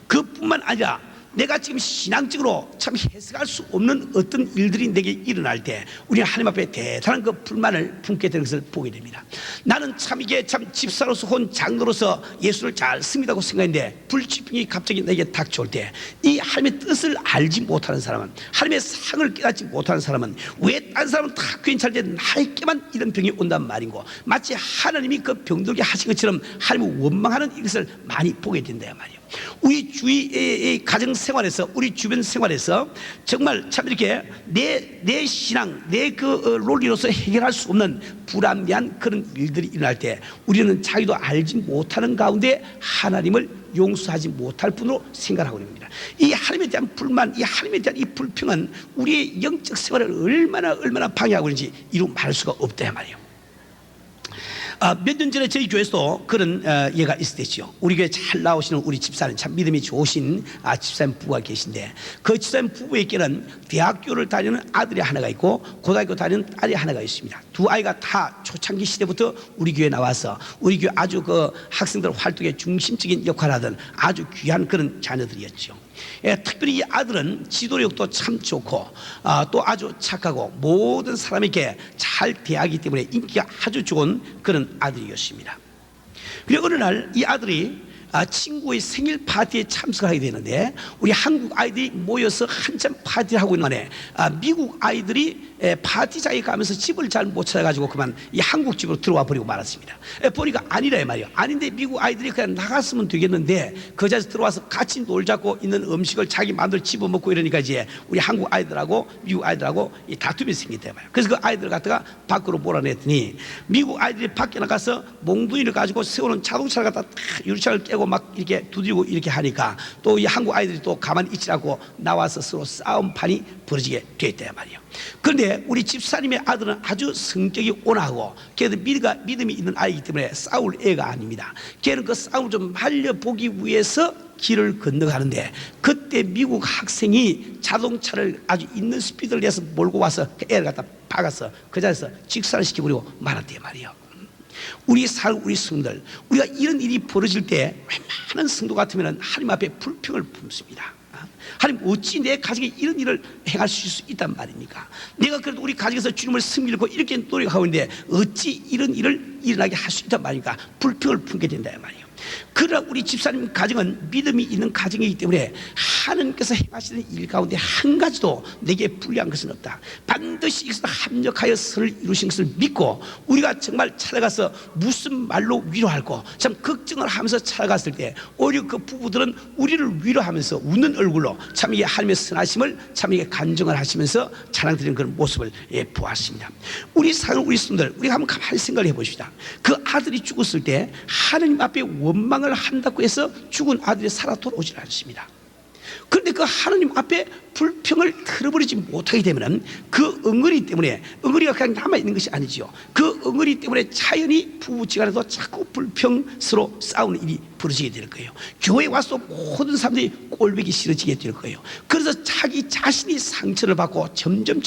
그뿐만 아니라 내가 지금 신앙적으로 참 해석할 수 없는 어떤 일들이 내게 일어날 때 우리는 하나님 앞에 대단한 그 불만을 품게 되는 것을 보게 됩니다. 나는 이게 집사로서 혹은 장로로서 예수를 잘 씁니다고 생각했는데 불치병이 갑자기 내게 닥쳐올 때 이 하나님의 뜻을 알지 못하는 사람은 하나님의 상을 깨닫지 못하는 사람은 왜 딴 사람은 다 괜찮은데 나에게만 이런 병이 온단 말인고 마치 하나님이 그 병들게 하신 것처럼 하나님을 원망하는 이것을 많이 보게 된다 말이에요. 우리 주위 가정 생활에서 우리 주변 생활에서 정말 참 이렇게 내 신앙 내 그 롤리로서 해결할 수 없는 불합리한 그런 일들이 일어날 때 우리는 자기도 알지 못하는 가운데 하나님을 용서하지 못할 뿐으로 생각하고 있는 겁니다. 이 하나님에 대한 불만, 이 하나님에 대한 이 불평은 우리의 영적 생활을 얼마나 방해하고 있는지 이루 말할 수가 없다 말이에요. 몇 년 전에 저희 교회에서도 그런 예가 있었죠. 우리 교회 잘 나오시는 우리 집사님 참 믿음이 좋으신 집사님 부부가 계신데 그 집사님 부부에게는 대학교를 다니는 아들이 하나가 있고 고등학교 다니는 딸이 하나가 있습니다. 두 아이가 다 초창기 시대부터 우리 교회에 나와서 우리 교회 아주 그 학생들 활동의 중심적인 역할을 하던 아주 귀한 그런 자녀들이었죠. 특별히 이 아들은 지도력도 참 좋고 또 아주 착하고 모든 사람에게 잘 대하기 때문에 인기가 아주 좋은 그런 아들이었습니다. 그리고 어느 날 이 아들이 친구의 생일 파티에 참석하게 되는데 우리 한국 아이들이 모여서 한참 파티를 하고 있는 안에 미국 아이들이 파티장에 가면서 집을 잘 못 찾아가지고 그만 이 한국 집으로 들어와 버리고 말았습니다. 보니까 아니라 말이에요. 아닌데 미국 아이들이 그냥 나갔으면 되겠는데 그 자리에서 들어와서 같이 놀자고 있는 음식을 자기 마음대로 집어먹고 이러니까 이제 우리 한국 아이들하고 미국 아이들하고 이 다툼이 생겼단 말이에요. 그래서 그 아이들 갖다가 밖으로 몰아냈더니 미국 아이들이 밖에 나가서 몽둥이를 가지고 세우는 자동차를 갖다 유리창을 깨고 막 이렇게 두드리고 이렇게 하니까 또 이 한국 아이들이 또 가만히 있지라고 나와서 서로 싸움판이 벌어지게 됐단 말이에요. 그런데 우리 집사님의 아들은 아주 성격이 온화하고 걔도 믿음이 있는 아이이기 때문에 싸울 애가 아닙니다. 걔는 그 싸움을 좀 말려보기 위해서 길을 건너가는데 그때 미국 학생이 자동차를 아주 있는 스피드를 내서 몰고 와서 그 애를 갖다 박아서 그 자리에서 직살시켜버리고 말았단 말이에요. 우리 성도들, 우리가 이런 일이 벌어질 때 웬만한 성도 같으면 하나님 앞에 불평을 품습니다. 하나님 어찌 내 가정에 이런 일을 행할 수 있단 말입니까? 내가 그래도 우리 가정에서 주님을 섬기려고 이렇게 노력하고 있는데 어찌 이런 일을 일어나게 할 수 있단 말입니까? 불평을 품게 된다 말이에요. 그러나 우리 집사님 가정은 믿음이 있는 가정이기 때문에 하나님께서 행하시는 일 가운데 한 가지도 내게 불리한 것은 없다. 반드시 이것을 합력하여 선을 이루신 것을 믿고 우리가 정말 찾아가서 무슨 말로 위로할고 참 걱정을 하면서 찾아갔을 때 오히려 그 부부들은 우리를 위로하면서 웃는 얼굴로 참 이게 하나님의 선하심을 참 이게 간증을 하시면서 찬양드리는 그런 모습을 보았습니다. 우리 성도들, 우리가 한번 가만히 생각을 해보십시다. 그 아들이 죽었을 때 하나님 앞에 원망을 한다고 해서 죽은 아들이 살아 돌아오질 않습니다. 그런데 그 하나님 앞에 불평을 틀어버리지 못하게 되면 그 엉거리 때문에, 엉거리가 그냥 남아있는 것이 아니지요. 그 엉거리 때문에 자연히 부부지간에도 자꾸 불평스러워 싸우는 일이 벌어지게 될 거예요. 교회에 와서 모든 사람들이 꼴보기 싫어지게 될 거예요. 그래서 자기 자신이 상처를 받고 점점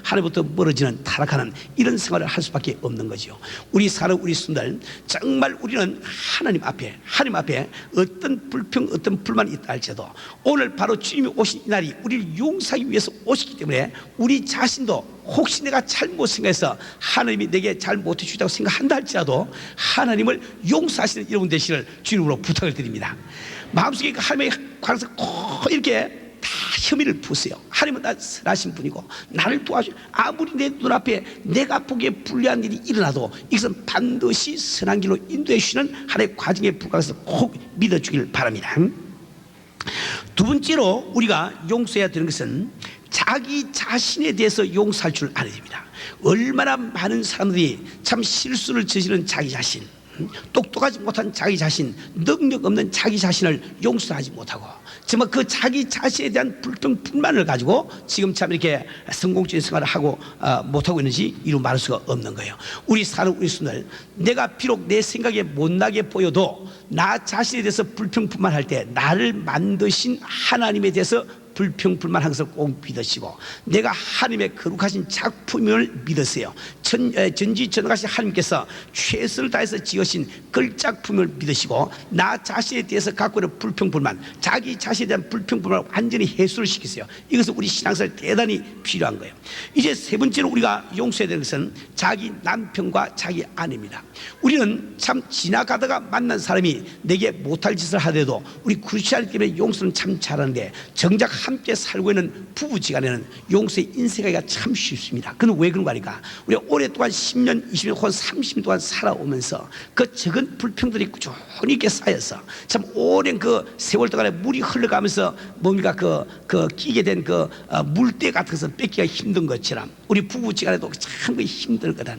하나님부터 멀어지는 타락하는 이런 생활을 할 수밖에 없는 거죠. 우리 성도들, 정말 우리는 하나님 앞에 어떤 불평, 어떤 불만이 있다 할지라도 오늘 바로 주님이 오신 이 날이 우리를 용서하기 위해서 오셨기 때문에 우리 자신도 혹시 내가 잘못 생각해서 하나님이 내게 잘못해 주셨다고 생각한다 할지라도 하나님을 용서하시는 여러분 되시기를 주님으로 부탁을 드립니다. 마음속에 하나님의 관해서 꼭 이렇게 다 혐의를 푸세요. 하나님은 나 선하신 분이고 나를 도와주, 아무리 내 눈앞에 내가 보기에 불리한 일이 일어나도 이것은 반드시 선한 길로 인도해 주시는 하나님의 과정에 불과해서 꼭 믿어주길 바랍니다. 두 번째로 우리가 용서해야 되는 것은 자기 자신에 대해서 용서할 줄 알아야 됩니다. 얼마나 많은 사람들이 참 실수를 저지른 자기 자신, 똑똑하지 못한 자기 자신, 능력 없는 자기 자신을 용서하지 못하고 정말 그 자기 자신에 대한 불평, 불만을 가지고 지금 참 이렇게 성공적인 생활을 하고 못하고 있는지 이루 말할 수가 없는 거예요. 우리 성도들, 내가 비록 내 생각에 못나게 보여도 나 자신에 대해서 불평, 불만할 때 나를 만드신 하나님에 대해서 불평, 불만한 것을 꼭 믿으시고 내가 하나님의 거룩하신 작품을 믿으세요. 전지전능하신 하나님께서 최선을 다해서 지으신 걸작품을 믿으시고 나 자신에 대해서 갖고 있는 불평, 불만, 자기 자신에 대한 불평, 불만을 완전히 해소를 시키세요. 이것은 우리 신앙생활 대단히 필요한 거예요. 이제 세 번째로 우리가 용서해야 되는 것은 자기 남편과 자기 아내입니다. 우리는 참 지나가다가 만난 사람이 내게 못할 짓을 하더라도 우리 크리스찬이기 때문에 용서는 참 잘하는데 정작 함께 살고 있는 부부지간에는 용서의 인생하기가 참 쉽습니다. 그건 왜 그런 거 아닐까? 우리가 오랫동안 10년, 20년 혹은 30년 동안 살아오면서 그 적은 불평들이 꾸준히 있게 쌓여서 참 오랜 그 세월 동안에 물이 흘러가면서 뭡니까 그 끼게 된 그 물때 같은 것은 뺏기가 힘든 것처럼 우리 부부지간에도 참 힘들거든.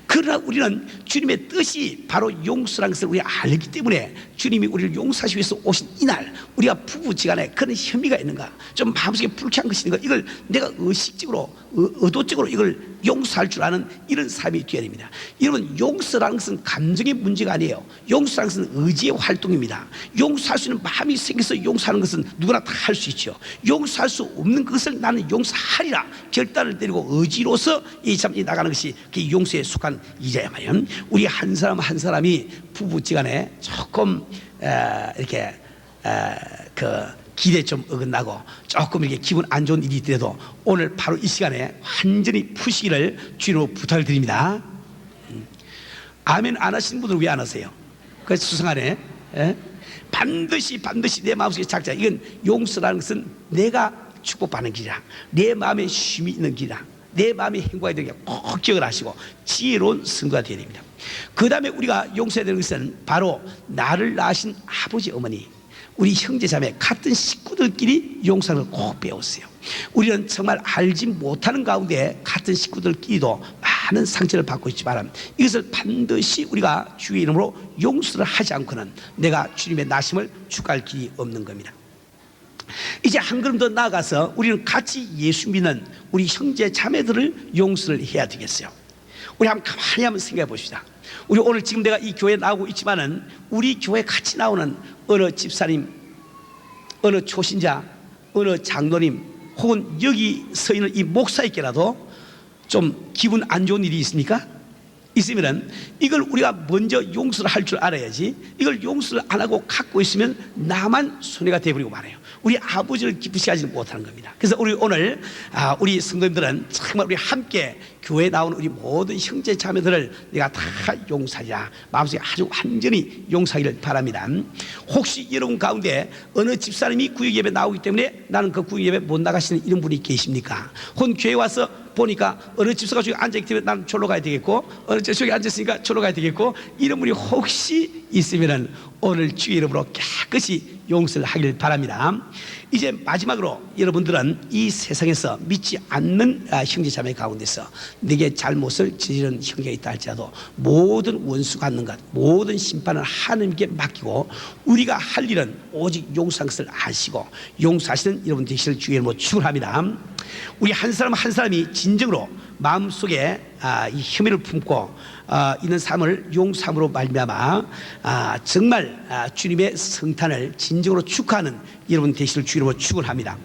그러나 우리는 주님의 뜻이 바로 용서라는 것을 우리가 알기 때문에 주님이 우리를 용서하시기 위해서 오신 이날 우리가 부부지간에 그런 혐의가 있는가, 좀 마음속에 불쾌한 것이 있는가, 이걸 내가 의식적으로 의도적으로 이걸 용서할 줄 아는 이런 삶이 되어야 됩니다. 여러분, 용서라는 것은 감정의 문제가 아니에요. 용서라는 것은 의지의 활동입니다. 용서할 수 있는 마음이 생겨서 용서하는 것은 누구나 다 할 수 있죠. 용서할 수 없는 것을 나는 용서하리라 결단을 내리고 의지로서 이 나가는 것이 그 용서에 속한 일이야 말이에요. 우리 한 사람 한 사람이 부부지간에 조금 이렇게 그 기대에 좀 어긋나고 조금 이렇게 기분 안 좋은 일이 있더라도 오늘 바로 이 시간에 완전히 푸시기를 주님으로 부탁을 드립니다. 아멘 안 하시는 분들은 왜 안 하세요? 그래서 수상하네. 반드시 내 마음속에 작자. 이건 용서라는 것은 내가 축복받는 길이라, 내 마음에 쉼이 있는 길이라, 내 마음이 행복하게 되게 꼭 기억을 하시고 지혜로운 성도가 되어야 됩니다. 그 다음에 우리가 용서해야 되는 것은 바로 나를 낳으신 아버지, 어머니, 우리 형제 자매 같은 식구들끼리 용서를 꼭 배웠어요. 우리는 정말 알지 못하는 가운데 같은 식구들끼리도 많은 상처를 받고 있지만 이것을 반드시 우리가 주의 이름으로 용서를 하지 않고는 내가 주님의 나심을 축할 길이 없는 겁니다. 이제 한 걸음 더 나아가서 우리는 같이 예수 믿는 우리 형제 자매들을 용서를 해야 되겠어요. 우리 한번 가만히 한번 생각해 봅시다. 우리 오늘 지금 내가 이 교회에 나오고 있지만은 우리 교회에 같이 나오는 어느 집사님, 어느 초신자, 어느 장로님, 혹은 여기 서 있는 이 목사에게라도 좀 기분 안 좋은 일이 있습니까? 있으면은 이걸 우리가 먼저 용서를 할 줄 알아야지, 이걸 용서를 안 하고 갖고 있으면 나만 손해가 되어버리고 말아요. 우리 아버지를 기쁘시게 하지 못하는 겁니다. 그래서 우리 오늘 우리 성도님들은 정말 우리 함께 교회에 나오는 우리 모든 형제 자매들을 내가 다 용서하리라, 마음속에 아주 완전히 용서하기를 바랍니다. 혹시 여러분 가운데 어느 집사님이 구역예배 나오기 때문에 나는 그 구역예배 못 나가시는 이런 분이 계십니까? 혹은 교회 와서 보니까 어느 집사가 저기 앉아있기 때문에 나는 저로 가야 되겠고, 어느 저쪽에 앉았으니까 저로 가야 되겠고, 이런 분이 혹시 있으면 오늘 주의 이름으로 깨끗이 용서를 하길 바랍니다. 이제 마지막으로 여러분들은 이 세상에서 믿지 않는 형제 자매 가운데서 내게 잘못을 저지른 형제가 있다 할지라도 모든 원수 갖는 것, 모든 심판을 하나님께 맡기고 우리가 할 일은 오직 용서하는 것을 아시고 용서하시는 여러분 되시를 주의 이름으로 축원합니다. 우리 한 사람 한 사람이 진정으로 마음속에 이 혐의를 품고 있는 삶을 용서함으로 말미암아 정말 주님의 성탄을 진정으로 축하하는 여러분 되시를 주의 이름으로 축원합니다.